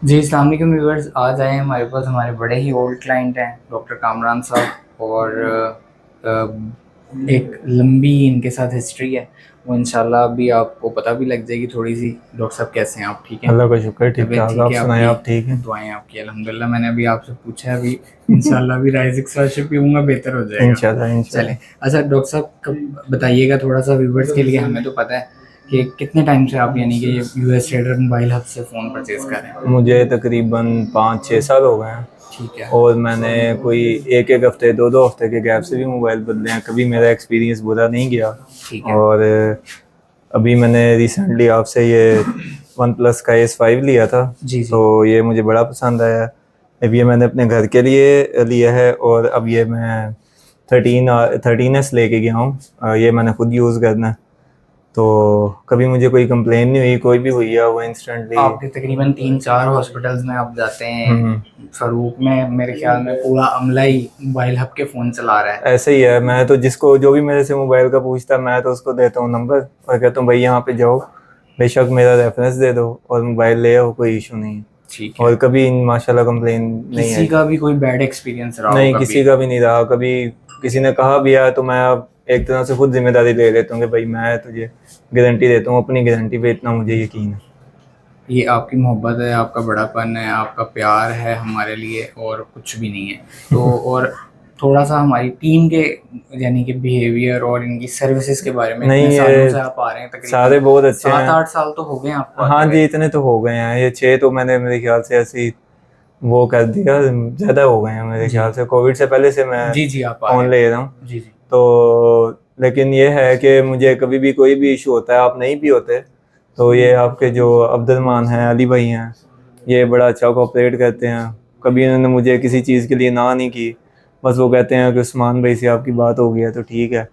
जी अस्सलाम वालेकुम व्यूअर्स। आज आए हैं हमारे पास हमारे बड़े ही ओल्ड क्लाइंट हैं डॉक्टर कामरान साहब और एक लंबी इनके साथ हिस्ट्री है। वो इंशाल्लाह अभी आपको पता भी लग जाएगी थोड़ी सी। डॉक्टर साहब कैसे हैं आप? ठीक हैं? अल्लाह का शुक्र, ठीक तबीयत ठाक। ठीक आप है सुनाएं, आपकी? आप ठीक हैं? दुआएं आपकी अल्हम्दुलिल्लाह। मैंने अभी आपसे पूछा है, अभी इंशाल्लाह अभी राइजिक सर्च पीऊँगा, बेहतर हो जाएगा। इंशाल्लाह चलें। इंशाल्लाह। अच्छा डॉक्टर साहब कब बताइएगा थोड़ा सा व्यूअर्स के लिए, हमें तो पता है कि कितने टाइम से आप यानी कि यूएस ट्रेडर मोबाइल हब से फ़ोन परचेज़ कर रहे हैं? मुझे तकरीबन 5-6 साल हो गए हैं। ठीक है। और मैंने कोई एक एक हफ्ते, दो दो हफ्ते के गैप से भी मोबाइल बदले हैं। कभी मेरा एक्सपीरियंस बुरा नहीं गया। ठीक है। और अभी मैंने रिसेंटली आपसे ये वन प्लस का S5 लिया था। जी, जी। तो ये मुझे बड़ा पसंद आया। अब ये मैंने अपने घर के लिए लिया है और अब ये मैं 13S लेके गया हूँ। ये मैंने खुद यूज़ करना है। तो कभी मुझे कोई कंप्लेन नहीं हुई, कोई भी हुई है वो इंस्टेंटली। आपके तकरीबन 3-4 हॉस्पिटल्स में आप जाते हैं, हम्म। फ़ारूक में मेरे ख़्याल में पूरा अमला ही मोबाइल हब के फ़ोन चला रहा है। ऐसे ही है। मैं तो जिसको जो भी मेरे से मोबाइल का पूछता है, मैं तो उसको देता हूँ नंबर और कहता हूँ भाई यहाँ पे जाओ, बेशक मेरा रेफरेंस दे दो और मोबाइल ले आओ, कोई इशू नहीं है। ठीक है। और कभी माशाल्लाह कंप्लेन नहीं किसी आई। का भी कोई बैड एक्सपीरियंस रहा हो नहीं, कभी? किसी का भी नहीं रहा कभी। किसी ने कहा भी है तो मैं अब एक तरह से खुद जिम्मेदारी ले लेता हूँ कि भाई मैं तुझे गारंटी देता हूँ, अपनी गारंटी पे इतना मुझे यकीन है। ये आपकी मोहब्बत है, आपका बड़ापन है, आपका प्यार है हमारे लिए, और कुछ भी नहीं है। तो और थोड़ा सा हमारी टीम के यानी कि बिहेवियर और इनकी सर्विसेज के बारे में, नहीं, इतने सालों ये से आप आ रहे हैं, तकरीबन सारे बहुत अच्छे सात हैं। आठ साल तो हो गए हैं आपको आते हाँ हुए। जी, इतने तो हो गए हैं। ये 6 तो मैंने मेरे ख्याल से ऐसे ही वो कर दिया, ज़्यादा हो गए हैं मेरे जी ख्याल से। कोविड से पहले से मैं जी। जी आप आ रहे फ़ोन ले रहा हूँ। हैं। जी जी। तो लेकिन ये है कि मुझे कभी भी कोई भी इशू होता है, आप नहीं भी होते, तो ये आपके जो अब्दुलरहमान हैं, अली भाई हैं, ये बड़ा अच्छा कोऑपरेट करते हैं। कभी इन्होंने मुझे किसी चीज़ के लिए ना नहीं की। बस वो कहते हैं कि उस्मान भाई से आपकी बात हो गई है तो ठीक है।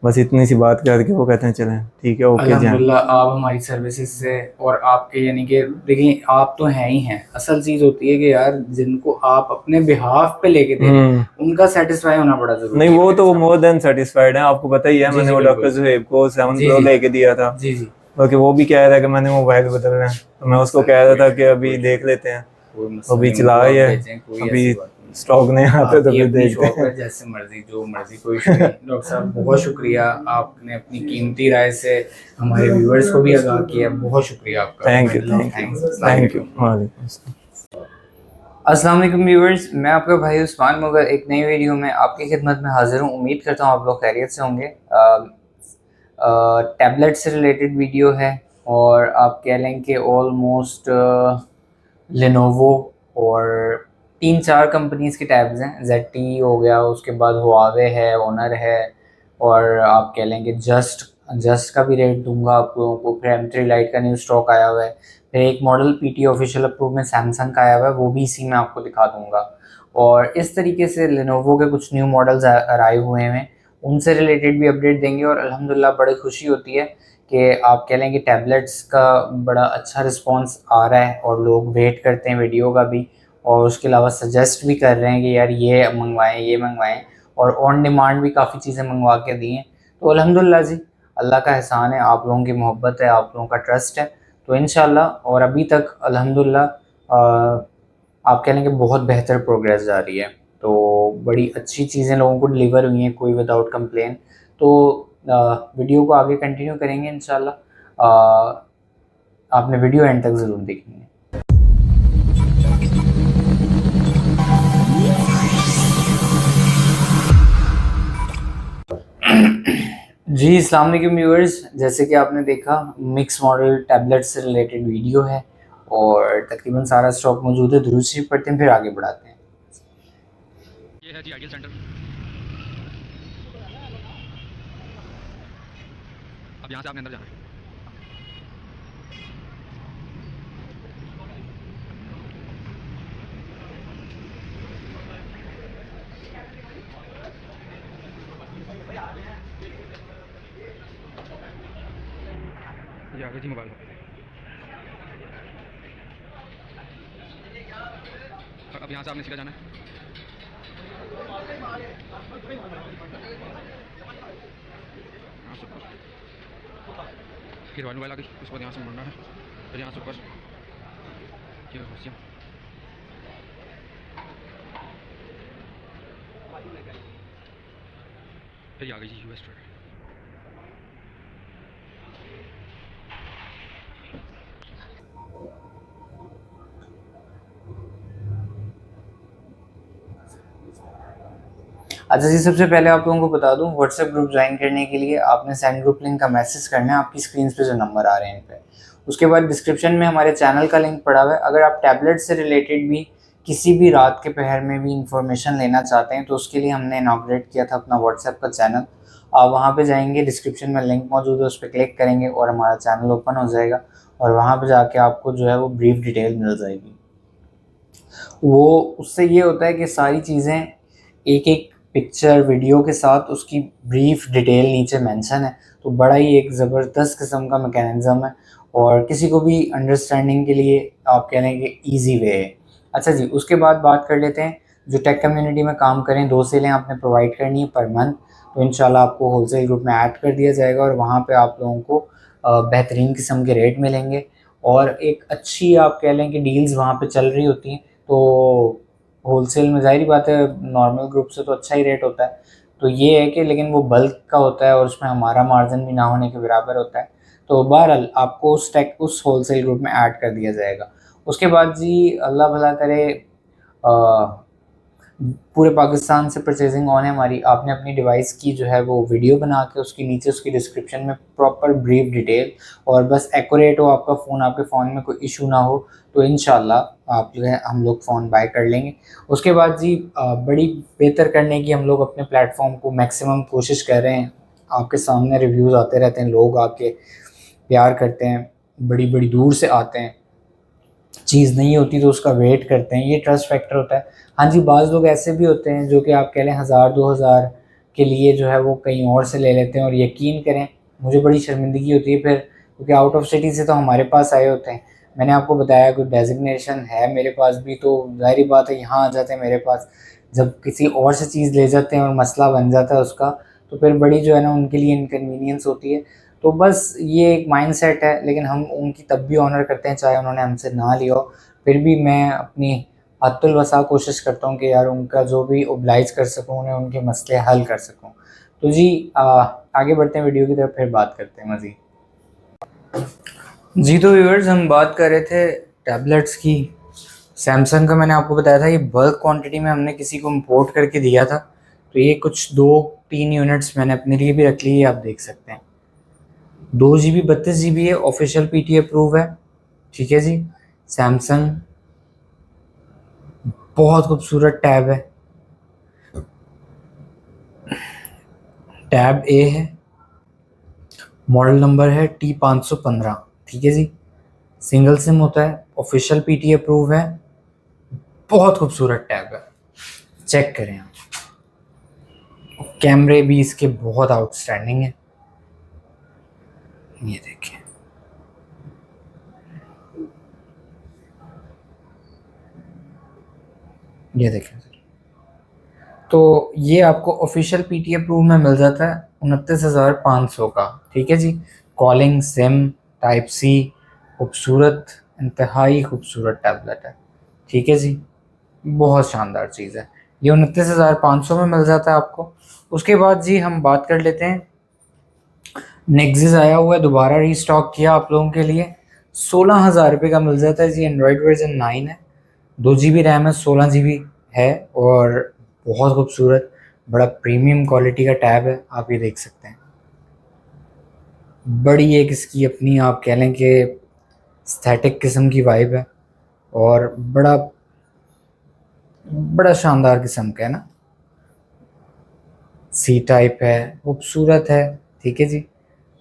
बस इतनी सी बात करके वो कहते हैं चलें ठीक है, ओके जाएँ। अल्हम्दुलिल्लाह आप हमारी सर्विसेज से और आपके यानी कि देखिए आप तो हैं ही हैं। असल चीज़ होती है कि यार जिनको आप अपने बिहाफ पे लेके दे रहे हैं हम्म। उनका सेटिस्फाई होना बड़ा नहीं, ज़रूरी है वो मेरे तो हिसाब मोर देन सेटिस्फाइड है। आपको पता ही है, से। जी मैंने जी वो डॉक्टर बिल्कुल। जुहेब को 7 जी प्रो जी। लेके दिया था। जी जी। बल्कि वो भी कह रहा है कि मैंने मोबाइल बदलना है, तो मैं उसको मसला नहीं, कह रहा कोई था नहीं, कि अभी कोई नहीं, देख लेते हैं। कोई मसला अभी नहीं, चला उनको आप है, भेजें, कोई अभी ऐसी बात नहीं है। स्टॉक नहीं आता तो आपकी फिर अपनी देखते शॉप हैं। है, जैसे मर्जी जो मर्जी, कोई इशू नहीं। डॉक्टर साहब बहुत शुक्रिया, आपने अपनी कीमती राय से हमारे व्यूअर्स को भी आगाह किया। बहुत शुक्रिया आपका। Thank you, medal of thank you, thanks. अस्सलाम थैंक यू। वालेकुम। वालेकुम अस्सलाम। अस्सलाम वालेकुम व्यूअर्स, मैं आपका भाई उस्मान मगर एक नई वीडियो में आपकी खिदमत में हाजिर हूँ। उम्मीद करता हूँ आप लोग खैरियत से होंगे। टैबलेट से रिलेटेड वीडियो है, और आप कह लें कि ऑलमोस्ट लेनोवो और 3-4 कंपनीज़ के टैब्स हैं। ZTE हो गया, उसके बाद हुआवे है, ओनर है, और आप कह लें कि जस्ट जस्ट का भी रेट दूंगा आप लोगों को। फिर M3 लाइट का न्यू स्टॉक आया हुआ है। फिर एक मॉडल PT ऑफिशियल अप्रूव में सैमसंग का आया हुआ है, वो भी इसी में आपको दिखा दूंगा। और इस तरीके से लेनोवो के कुछ न्यू मॉडल्स आए हुए हैं, उनसे रिलेटेड भी अपडेट देंगे। और अल्हम्दुलिल्लाह बड़ी खुशी होती है कि आप कह लें कि टैबलेट्स का बड़ा अच्छा रिस्पांस आ रहा है, और लोग वेट करते हैं वीडियो का भी, और उसके अलावा सजेस्ट भी कर रहे हैं कि यार ये मंगवाएं, ये मंगवाएं, और ऑन डिमांड भी काफ़ी चीज़ें मंगवा के दी हैं। तो अल्हम्दुलिल्लाह जी, अल्लाह का एहसान है, आप लोगों की मोहब्बत है, आप लोगों का ट्रस्ट है। तो इंशाल्लाह, और अभी तक अल्हम्दुलिल्लाह आप कह लें कि बहुत बेहतर प्रोग्रेस जा रही है। तो बड़ी अच्छी चीज़ें लोगों को डिलीवर हुई हैं, कोई विदाउट कंप्लेन। तो वीडियो को आगे कंटिन्यू करेंगे इंशाल्लाह। आपने वीडियो एंड तक ज़रूर देखनी है। जी अस्सलाम वालेकुम व्यूअर्स, जैसे कि आपने देखा मिक्स मॉडल टैबलेट से रिलेटेड वीडियो है, और तकरीबन सारा स्टॉक मौजूद है। दुरूद शरीफ पढ़ते हैं, फिर आगे बढ़ाते हैं। ये है जी आइडियल सेंटर। अब यहाँ से आपने अंदर जाना है। ये आगे जी मोबाइल है। और अब यहाँ से आपने सीधा जाना है। यहाँ से ऊपर फिर मोबाइल आ गई, उसके बाद यहाँ से मुड़ना है, फिर यहाँ से ऊपर Hier, Russia. फिर आ गई जी यूएस ट्रेड। अच्छा जी, सबसे पहले आप लोगों को बता दूं, व्हाट्सएप ग्रुप ज्वाइन करने के लिए आपने सेंड ग्रुप लिंक का मैसेज करना है आपकी स्क्रीन पे जो नंबर आ रहे हैं इन पे। उसके बाद डिस्क्रिप्शन में हमारे चैनल का लिंक पड़ा हुआ है। अगर आप टैबलेट से रिलेटेड भी किसी भी रात के पहर में भी इंफॉर्मेशन लेना चाहते हैं तो उसके लिए हमने इनॉग्रेट किया था अपना व्हाट्सएप का चैनल। आप वहाँ पे जाएंगे, डिस्क्रिप्शन में लिंक मौजूद है, उस पर क्लिक करेंगे और हमारा चैनल ओपन हो जाएगा और वहाँ पे जाके आपको जो है वो ब्रीफ डिटेल मिल जाएगी। वो उससे ये होता है कि सारी चीज़ें एक एक पिक्चर वीडियो के साथ उसकी ब्रीफ डिटेल नीचे मेंशन है, तो बड़ा ही एक ज़बरदस्त किस्म का मैकेनिज़्म है और किसी को भी अंडरस्टैंडिंग के लिए आप कह लें कि ईजी वे है। अच्छा जी, उसके बाद बात कर लेते हैं जो टेक कम्युनिटी में काम करें, 2 सेलें आपने प्रोवाइड करनी है पर मंथ, तो इंशाल्लाह आपको होलसेल ग्रुप में ऐड कर दिया जाएगा और वहाँ पे आप लोगों को बेहतरीन किस्म के रेट मिलेंगे और एक अच्छी आप कह लें कि डील्स वहाँ पे चल रही होती हैं। तो होलसेल में ज़ाहिर बात है नॉर्मल ग्रुप से तो अच्छा ही रेट होता है, तो ये है कि लेकिन वो बल्क का होता है और उसमें हमारा मार्जिन भी ना होने के बराबर होता है। तो बहरहाल आपको उस होलसेल ग्रुप में ऐड कर दिया जाएगा। उसके बाद जी अल्लाह भला करे, पूरे पाकिस्तान से परचेजिंग ऑन है हमारी। आपने अपनी डिवाइस की जो है वो वीडियो बना के उसके नीचे उसकी डिस्क्रिप्शन में प्रॉपर ब्रीफ डिटेल और बस एक्यूरेट हो आपका फ़ोन, आपके फ़ोन में कोई इशू ना हो, तो इंशाल्लाह आप जो है हम लोग फ़ोन बाय कर लेंगे। उसके बाद जी बड़ी बेहतर करने की हम लोग अपने प्लेटफॉर्म को मैक्सिमम कोशिश कर रहे हैं। आपके सामने रिव्यूज़ आते रहते हैं, लोग आके प्यार करते हैं, बड़ी बड़ी दूर से आते हैं, चीज़ नहीं होती तो उसका वेट करते हैं, ये ट्रस्ट फैक्टर होता है। हाँ जी, बाज़ लोग ऐसे भी होते हैं जो कि आप कह लें 1000-2000 के लिए जो है वो कहीं और से ले लेते हैं और यकीन करें मुझे बड़ी शर्मिंदगी होती है फिर, क्योंकि आउट ऑफ सिटी से तो हमारे पास आए होते हैं। मैंने आपको बताया कोई डेजिग्नेशन है मेरे पास भी, तो ज़ाहिर बात है यहाँ आ जाते हैं मेरे पास। जब किसी और से चीज़ ले जाते हैं और मसला बन जाता है उसका, तो फिर बड़ी जो है ना उनके लिए इनकन्वीनियंस होती है। तो बस ये एक माइंडसेट है, लेकिन हम उनकी तब भी ऑनर करते हैं चाहे उन्होंने हमसे ना लिया हो। फिर भी मैं अपनी हद्दुल वसा कोशिश करता हूँ कि यार उनका जो भी ओब्लाइज कर सकूँ, उन्हें उनके मसले हल कर सकूँ। तो जी आगे बढ़ते हैं वीडियो की तरफ, फिर बात करते हैं मज़ीद। जी तो व्यूअर्स, हम बात कर रहे थे टैबलेट्स की। सैमसंग का मैंने आपको बताया था ये बल्क क्वांटिटी में हमने किसी को इम्पोर्ट करके दिया था, तो ये कुछ 2-3 यूनिट्स मैंने अपने लिए भी रख ली है, आप देख सकते हैं। 2 GB 32 GB है, ऑफिशियल PTA अप्रूव है, ठीक है जी। सैमसंग बहुत खूबसूरत टैब है, टैब ए है, मॉडल नंबर है T515, ठीक है जी। सिंगल सिम होता है, ऑफिशियल PTA अप्रूव है, बहुत खूबसूरत टैब है, चेक करें आप। कैमरे भी इसके बहुत आउटस्टैंडिंग है, ये देखिए। ये देखें सर, तो ये आपको ऑफिशियल PTA अप्रूव में मिल जाता है 29,500 का, ठीक है जी। कॉलिंग, सिम, टाइप C, खूबसूरत, इंतहाई खूबसूरत टैबलेट है, ठीक है जी। बहुत शानदार चीज़ है, ये 29,500 में मिल जाता है आपको। उसके बाद जी हम बात कर लेते हैं, नेक्सिस आया हुआ है, दोबारा रीस्टॉक किया आप लोगों के लिए, 16,000 रुपये का मिल जाता है जी। एंड्रॉयड वर्जन 9 है, 2 GB रैम है, 16 GB है और बहुत खूबसूरत बड़ा प्रीमियम क्वालिटी का टैब है, आप ये देख सकते हैं। बड़ी एक इसकी अपनी आप कह लें कि एस्थेटिक किस्म की वाइब है और बड़ा बड़ा शानदार किस्म का है ना। C टाइप है, खूबसूरत है, ठीक है जी।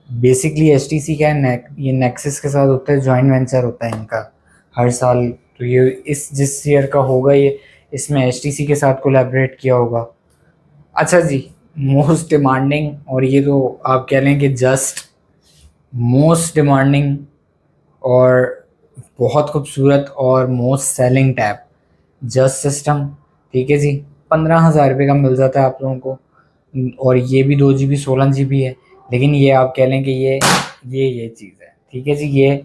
बेसिकली HTC का है, ये नेक्सिस के साथ होता है, जॉइंट वेंचर होता है इनका हर साल। तो ये इस जिस ईयर का होगा ये, इसमें HTC के साथ कोलैबोरेट किया होगा। अच्छा जी, मोस्ट डिमांडिंग, और ये तो आप कह लें कि जस्ट मोस्ट डिमांडिंग और बहुत खूबसूरत और most selling tab, just system, ठीक है जी। 15,000 रुपये का मिल जाता है आप लोगों को और ये भी 2 GB 16 GB है, लेकिन ये आप कह लें कि ये चीज़ है, ठीक है जी। ये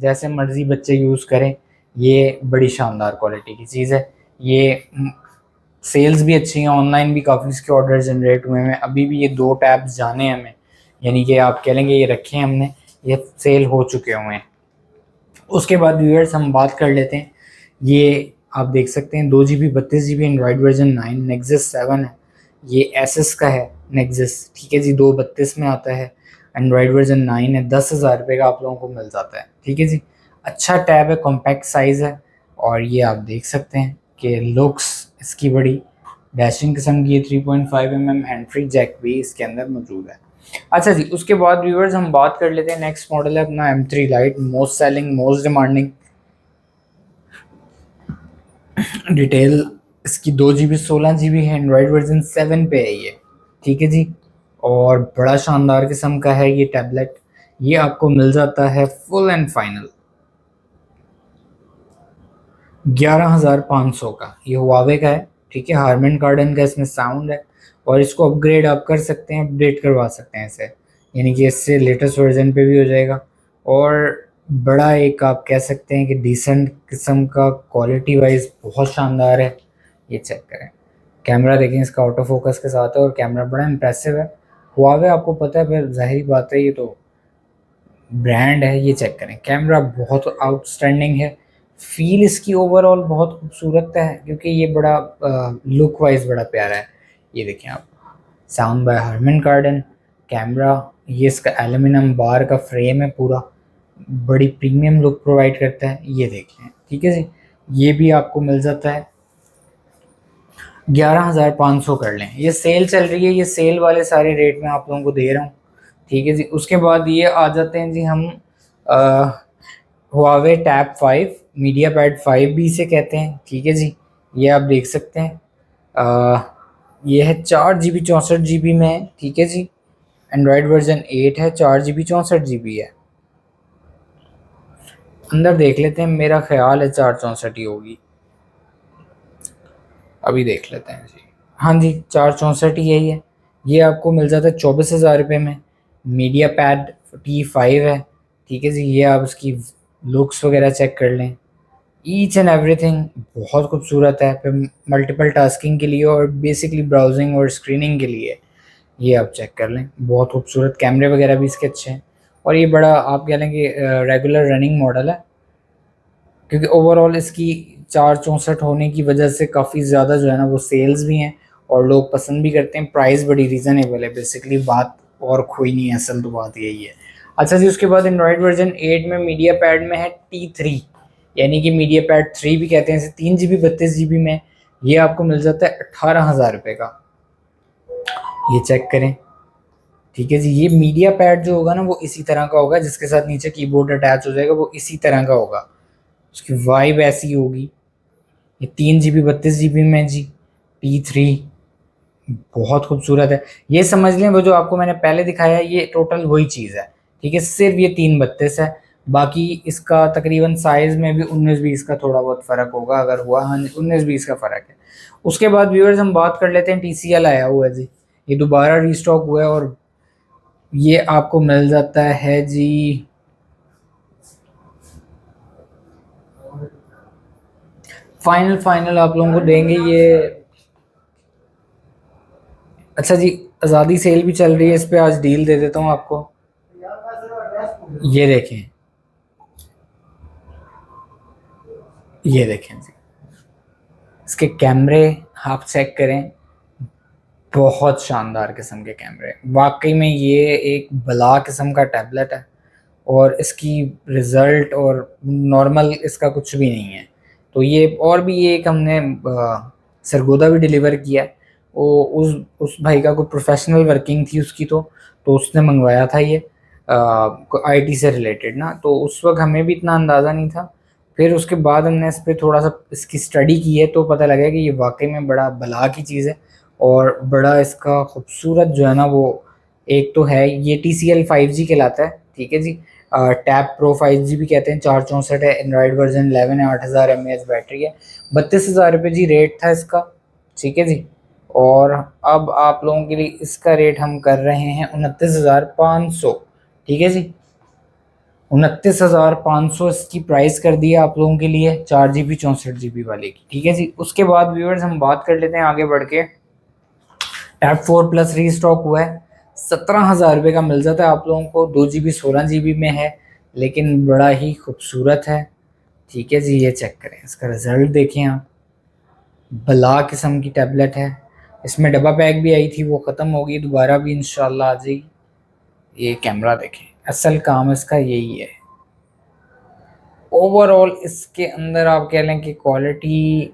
जैसे मर्ज़ी बच्चे यूज़ करें, ये बड़ी शानदार क्वालिटी की चीज़ है। ये सेल्स भी अच्छी हैं, ऑनलाइन भी काफ़ी इसके ऑर्डर जनरेट हुए हैं। अभी भी ये 2 टैब्स जाने हैं हमें, यानी कि आप कह लेंगे ये रखे हैं हमने, ये सेल हो चुके हुए हैं। उसके बाद व्यूअर्स हम बात कर लेते हैं, ये आप देख सकते हैं 2 GB 32 GB Android version 9 nexus 7 है। ये एसएस का है नेक्सस, ठीक है जी, 232 में आता है, एंड्रॉयड वर्जन 9 है। 10,000 रुपये का आप लोगों को मिल जाता है, ठीक है जी। अच्छा टैब है, कॉम्पैक्ट साइज़ है, और ये आप देख सकते हैं कि लुक्स इसकी बड़ी डैशिंग किस्म की है। 3.5 mm हैंड फ्री जैक भी इसके अंदर मौजूद है। अच्छा जी, उसके बाद व्यूअर्स हम बात कर लेते हैं, नेक्स्ट मॉडल है अपना M3 light, most selling, most demanding. Detail इसकी 2 GB 16 GB है, एंड्रॉयड वर्जन 7 पे है ये, ठीक है जी। और बड़ा शानदार किस्म का है ये टैबलेट। ये आपको मिल जाता है फुल एंड फाइनल 11,500 का। ये हुआवे का है, ठीक है। हारमन कार्डन का इसमें साउंड है, और इसको अपग्रेड आप कर सकते हैं, अपडेट करवा सकते हैं इसे, यानी कि इससे लेटेस्ट वर्जन पे भी हो जाएगा। और बड़ा एक आप कह सकते हैं कि डिसेंट किस्म का, क्वालिटी वाइज बहुत शानदार है। ये चेक करें, कैमरा देखें इसका ऑटो फोकस के साथ है, और कैमरा बड़ा इंप्रेसिव है। हुआवे आपको पता है, फिर जाहिर बात है ये तो ब्रांड है। ये चेक करें, कैमरा बहुत आउटस्टैंडिंग है। फील इसकी ओवरऑल बहुत खूबसूरत है, क्योंकि ये बड़ा लुक वाइज बड़ा प्यारा है। ये देखें आप, साउंड बाय हारमन कार्डन। कैमरा, ये इसका एल्यूमिनियम बार का फ्रेम है पूरा, बड़ी प्रीमियम लुक प्रोवाइड करता है। ये देखें, ठीक है जी। ये भी आपको मिल जाता है 11,500 कर लें। ये सेल चल रही है, ये सेल वाले सारे रेट में आप लोगों को दे रहा हूँ, ठीक है जी। उसके बाद ये आ जाते हैं जी हम हुआवे टैब 5, मीडिया पैड 5 भी इसे कहते हैं, ठीक है जी। ये आप देख सकते हैं, ये है 4 GB 64 GB में है, ठीक है जी। एंड्रॉयड वर्जन 8 है, 4 GB 64 GB है। अंदर देख लेते हैं, मेरा ख्याल है 464 ही होगी, अभी देख लेते हैं जी। हाँ जी, 464 यही है। ये आपको मिल जाता है 24,000 रुपये में। मीडिया पैड T5 है, ठीक है जी। ये आप उसकी लुक्स वगैरह चेक कर लें, ईच एंड एवरीथिंग बहुत खूबसूरत है। फिर मल्टीपल टास्किंग के लिए और बेसिकली ब्राउजिंग और स्क्रीनिंग के लिए ये आप चेक कर लें, बहुत खूबसूरत। कैमरे वगैरह भी इसके अच्छे हैं, और ये बड़ा आप कह लें कि रेगुलर रनिंग मॉडल है, क्योंकि ओवरऑल इसकी 464 होने की वजह से काफ़ी ज़्यादा जो है ना वो सेल्स भी हैं, और लोग पसंद भी करते हैं। प्राइस बड़ी रीज़नेबल है, बेसिकली बात और कोई नहीं है, असल तो बात यही है। अच्छा जी, उसके बाद एंड्रॉयड वर्जन 8 में मीडिया पैड में है T3, यानी कि मीडिया पैड 3 भी कहते हैं इसे। 3 GB 32 GB में ये आपको मिल जाता है 18,000 रुपये का। ये चेक करें, ठीक है जी। ये मीडिया पैड जो होगा ना वो इसी तरह का होगा, जिसके साथ नीचे कीबोर्ड अटैच हो जाएगा, वो इसी तरह का होगा, उसकी वाइब ऐसी होगी। ये 3 GB 32 GB में जी, T3 बहुत खूबसूरत है। ये समझ लें वो जो आपको मैंने पहले दिखाया है, ये टोटल वही चीज़ है, ठीक है। सिर्फ ये 332 है, बाकी इसका तकरीबन साइज़ में भी 19-20 का थोड़ा बहुत फ़र्क होगा, अगर हुआ, हाँ 19-20 का फ़र्क है। उसके बाद व्यूअर्स हम बात कर लेते हैं, TCL आया हुआ है जी, ये दोबारा रीस्टॉक हुआ है, और ये आपको मिल जाता है जी फाइनल आप लोगों को देंगे ये। अच्छा जी, आज़ादी सेल भी चल रही है, इस पे आज डील दे देता हूँ आपको। ये देखें, ये देखें जी, इसके कैमरे आप चेक करें, बहुत शानदार किस्म के कैमरे। वाकई में ये एक बला किस्म का टैबलेट है, और इसकी रिज़ल्ट और नॉर्मल इसका कुछ भी नहीं है। तो ये और भी ये एक हमने सरगोदा भी डिलीवर किया है। वो उस भाई का कोई प्रोफेशनल वर्किंग थी उसकी, तो उसने मंगवाया था ये आईटी से रिलेटेड ना, तो उस वक्त हमें भी इतना अंदाज़ा नहीं था। फिर उसके बाद हमने इस पर थोड़ा सा इसकी स्टडी की है, तो पता लगा कि ये वाकई में बड़ा बला की चीज़ है, और बड़ा इसका खूबसूरत जो है ना वो एक तो है। ये TCL 5G कहलाता है, ठीक है जी। टैब प्रो 5G भी कहते हैं, 464 है, एंड्रॉयड वर्जन 11 है, 8,000 mAh बैटरी है। 32,000 रुपये जी रेट था इसका, ठीक है जी। और अब आप लोगों के लिए इसका रेट हम कर रहे हैं 29,500, ठीक है जी। 29,500 इसकी प्राइस कर दी है आप लोगों के लिए 4 GB 64 GB वाले की। ठीक है जी। उसके बाद व्यूअर्स हम बात कर लेते हैं आगे बढ़ के, टैब 4 प्लस रीस्टॉक हुआ है, 17,000 रुपये का मिल जाता है आप लोगों को, 2 GB 16 GB में है, लेकिन बड़ा ही खूबसूरत है। ठीक है जी, ये चेक करें, इसका रिज़ल्ट देखें आप, बला किस्म की टैबलेट है। इसमें डब्बा पैक भी आई थी, वो ख़त्म हो गई, दोबारा भी इंशाल्लाह आ जाएगी। ये कैमरा देखें, असल काम इसका यही है। ओवरऑल इसके अंदर आप कह लें कि क्वालिटी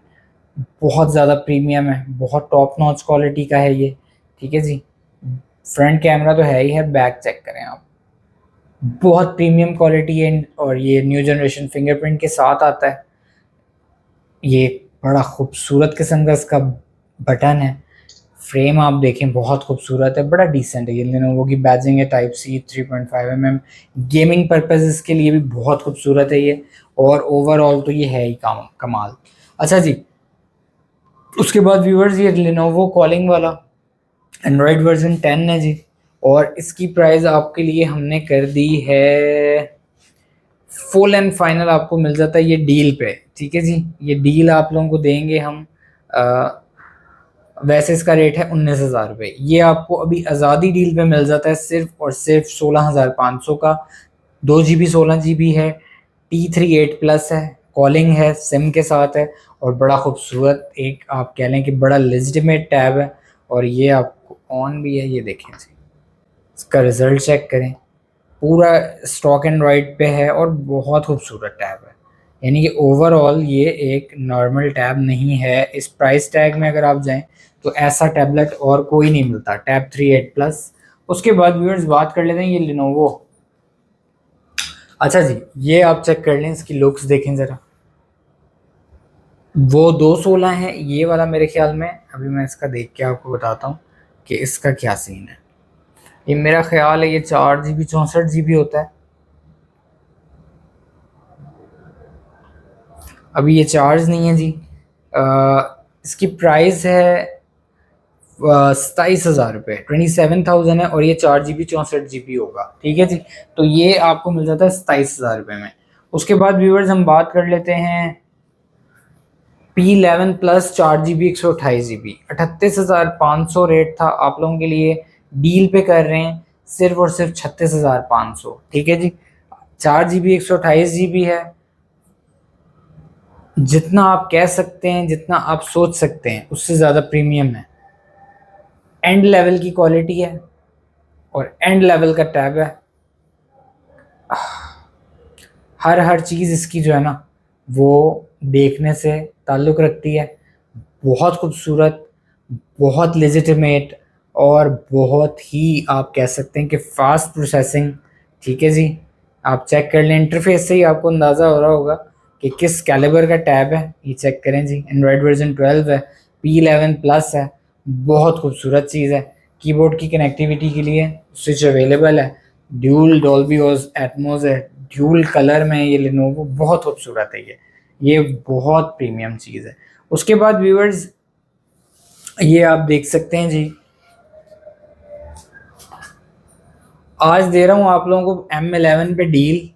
बहुत ज़्यादा प्रीमियम है, बहुत टॉप नॉच क्वालिटी का है ये। ठीक है जी। फ्रंट कैमरा तो है ही है, बैक चेक करें आप, बहुत प्रीमियम क्वालिटी है, और ये न्यू जनरेशन फिंगरप्रिंट के साथ आता है। ये बड़ा खूबसूरत किस्म का इसका बटन है। फ्रेम आप देखें, बहुत खूबसूरत है, बड़ा डिसेंट है। ये लेनोवो की बैजिंग है type C 3.5 mm, gaming purposes के लिए भी बहुत खूबसूरत है ये, और ओवरऑल तो ये है ही कमाल। अच्छा जी, उसके बाद व्यूअर्स ये लेनोवो कॉलिंग वाला एंड्रॉयड वर्जन 10 है जी, और इसकी प्राइस आपके लिए हमने कर दी है फुल एंड फाइनल, आपको मिल जाता है ये डील पे। ठीक है जी, ये डील आप लोगों को देंगे हम, वैसे इसका रेट है 19,000 रुपये, ये आपको अभी आज़ादी डील पे मिल जाता है सिर्फ और सिर्फ 16,500 का। 2 GB 16 GB है, T3 8+ है, कॉलिंग है, सिम के साथ है, और बड़ा खूबसूरत एक आप कह लें कि बड़ा लेजिटिमेट टैब है। और ये आपको ऑन भी है, ये देखें जी, इसका रिज़ल्ट चेक करें, पूरा स्टॉक एंड्रॉयड पे है, और बहुत खूबसूरत टैब है। यानी कि ओवरऑल ये एक नॉर्मल टैब नहीं है। इस प्राइस टैग में अगर आप जाएं तो ऐसा टैबलेट और कोई नहीं मिलता, टैब 3 8+। उसके बाद व्यूअर्स बात कर लेते हैं ये लिनोवो। अच्छा जी, ये आप चेक कर लें, इसकी लुक्स देखें ज़रा, वो 216 है, ये वाला मेरे ख्याल में, अभी मैं इसका देख के आपको बताता हूँ कि इसका क्या सीन है। ये मेरा ख्याल है ये 4 GB 64 GB होता है। अभी ये चार्ज नहीं है जी। इसकी प्राइस है 27,000 रुपये, 27,000 है, और ये 4 GB 64 GB होगा। ठीक है जी, तो ये आपको मिल जाता है 27,000 रुपये में। उसके बाद व्यूअर्स हम बात कर लेते हैं P11 plus 4 GB 128 GB, 38,500 rate था, आप लोगों के लिए डील पे कर रहे हैं सिर्फ और सिर्फ 36,500। ठीक है जी, 4 GB 128 GB है, जितना आप कह सकते हैं, जितना आप सोच सकते हैं, उससे ज़्यादा प्रीमियम है, एंड लेवल की क्वालिटी है, और एंड लेवल का टैब है। हर चीज़ इसकी जो है ना, वो देखने से ताल्लुक़ रखती है। बहुत खूबसूरत, बहुत लेजिटिमेट, और बहुत ही आप कह सकते हैं कि फ़ास्ट प्रोसेसिंग। ठीक है जी, आप चेक कर लें, इंटरफेस से ही आपको अंदाज़ा हो रहा होगा कि किस कैलिबर का टैब है। ये चेक करें जी, एंड्रॉयड वर्जन 12 है, P11 प्लस है, बहुत खूबसूरत चीज़ है। कीबोर्ड की कनेक्टिविटी के लिए स्विच अवेलेबल है, ड्यूल डॉल्बी एटमॉस है, ड्यूल कलर में ये लेनोवो, बहुत खूबसूरत है ये बहुत प्रीमियम चीज़ है। उसके बाद व्यूअर्स ये आप देख सकते हैं जी, आज दे रहा हूँ आप लोगों को M11 पे डील,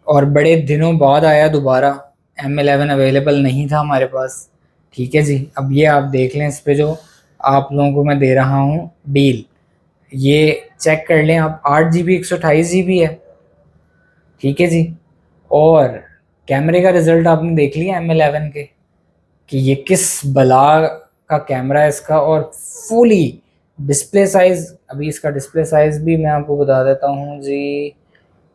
और बड़े दिनों बाद आया दोबारा। M11 अवेलेबल नहीं था हमारे पास। ठीक है जी, अब ये आप देख लें, इस पे जो आप लोगों को मैं दे रहा हूँ डील, ये चेक कर लें आप, 8 GB 128 GB है। ठीक है जी, और कैमरे का रिज़ल्ट आपने देख लिया M11 के कि ये किस बला का कैमरा है इसका, और फुली डिस्प्ले साइज़, अभी इसका डिस्प्ले साइज़ भी मैं आपको बता देता हूँ जी।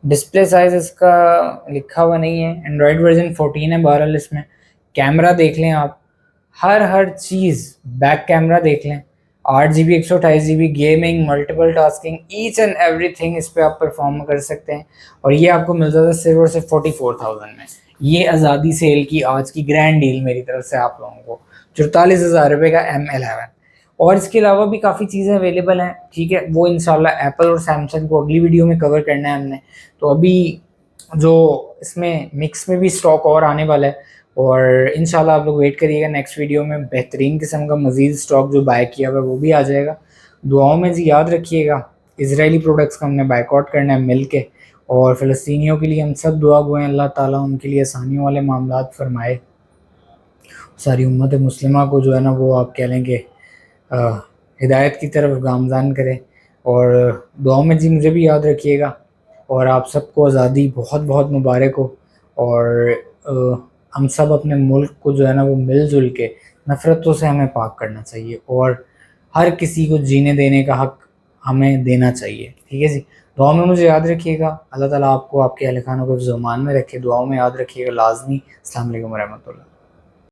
डिस्प्ले साइज़ इसका लिखा हुआ नहीं है, एंड्रॉयड वर्जन 14 है बहरहाल। इसमें कैमरा देख लें आप, हर चीज़, बैक कैमरा देख लें, 8 GB 128 GB, gaming, multiple tasking, each and everything इस पे आप परफॉर्म कर सकते हैं। और ये आपको मिल जाता है सिर्फ और सिर्फ 44,000 में। ये आज़ादी सेल की आज की ग्रैंड डील मेरी तरफ से आप लोगों को, 44,000 रुपये का M11। और इसके अलावा भी काफ़ी चीज़ें अवेलेबल हैं। ठीक है, वो इंशाल्लाह एप्पल और सैमसंग को अगली वीडियो में कवर करना है हमने। तो अभी जो इसमें मिक्स में भी स्टॉक और आने वाला है, और इंशाल्लाह आप लोग वेट करिएगा, नेक्स्ट वीडियो में बेहतरीन किस्म का मज़ीद स्टॉक जो बाय किया हुआ है वो भी आ जाएगा। दुआओं में जी याद रखिएगा, इजरायली प्रोडक्ट्स का हमने बायकॉट करना है मिल के, और फ़लस्तीनियों के लिए हम सब दुआ गो हैं, अल्लाह ताला उनके लिए आसानियों वाले मामलात फरमाए, सारी उम्मत मुस्लिमा को जो है ना वो आप कह लें कि हिदायत की तरफ गामज़ान करें। और दुआओं में जी मुझे भी याद रखिएगा, और आप सबको आज़ादी बहुत बहुत मुबारक हो। और हम सब अपने मुल्क को जो है ना वो मिलजुल के नफ़रतों से हमें पाक करना चाहिए, और हर किसी को जीने देने का हक़ हमें देना चाहिए। ठीक है जी, दुआ में मुझे याद रखिएगा। अल्लाह ताला आपको, आपके अहल खाना को ज़ुमान में रखे, दुआओं में याद रखिएगा लाज़मी। अस्सलाम वालेकुम रहमतुल्लाह।